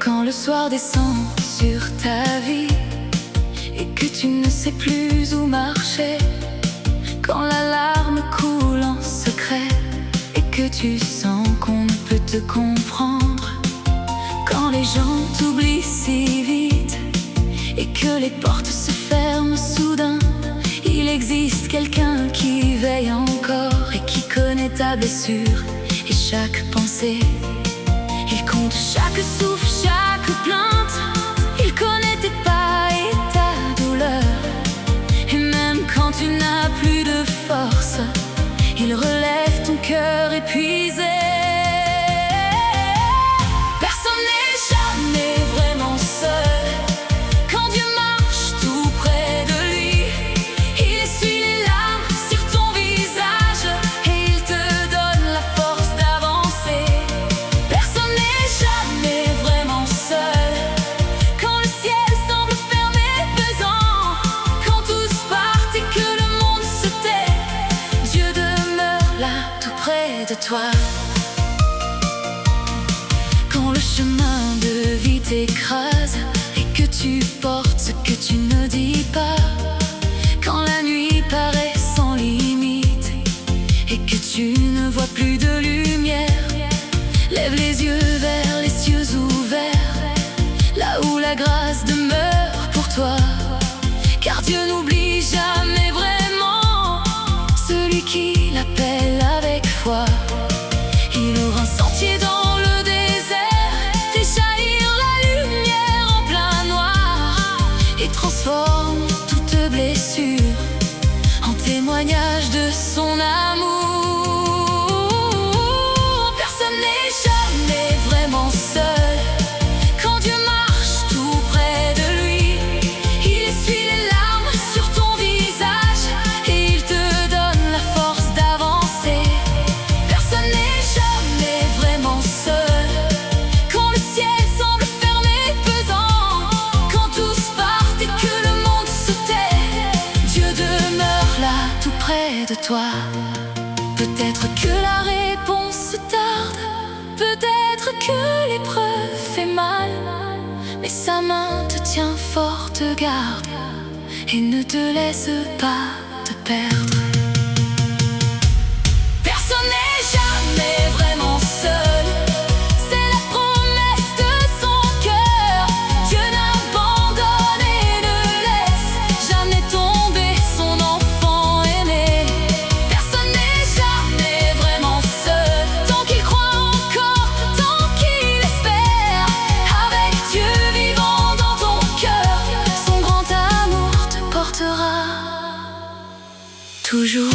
Quand le soir descend sur ta vie et que tu ne sais plus où marcher, quand la larme coule en secret et que tu sens qu'on ne peut te comprendre, quand les gens t'oublient si vite et que les portes se ferment soudain, il existe quelqu'un qui veille encore et qui connaît ta blessure et chaque pensée. Il compte chaque souffle, chaque plainte. Il connaît tes pas et ta douleur. Et même quand tu n'as plus de force, il relève ton cœur épuisé. Personne n'est jamais vraiment seul. Quand Dieu marche tout près de lui, il essuie les larmes sur ton visage et il te donne la force d'avancer. Personne n'est jamais vraiment seul. Quand le ciel semble fermé, pesant, quand tous partent et que le monde se tait, Dieu demeure là tout près de toi. Quand le chemin de vie t'écrase et que tu portes ce que tu ne dis pas, quand la nuit paraît sans limite et que tu ne vois plus de lumière, lève les yeux vers les cieux ouverts, là où la grâce demeure pour toi. Car Dieu n'oublie jamais vraiment celui qui l'appelle avec foi. Il ouvre un sentier dans le désert, fait jaillir la lumière en plein noir et transforme toute blessure en témoignage de son amour. Personne n'est jamais vraiment seul. Quand Dieu marche tout près de lui, il essuie les larmes sur ton visage et il te donne la force d'avancer. Personne n'est jamais vraiment seul. Quand le ciel semble fermé, pesant, quand tous partent et que le monde se tait, Dieu demeure là tout près de toi. Peut-être que la réponse tarde, peut-être que l'épreuve fait mal, mais sa main te tient forte garde et ne te laisse pas te perdre. Personne n'est jamais vraiment seul. C'est la promesse de son cœur. Dieu n'abandonne et ne laisse jamais tomber son enfant aimé. Personne n'est jamais vraiment seul. Tant qu'il croit encore, tant qu'il espère, avec Dieu vivant dans ton cœur, son grand amour te portera toujours.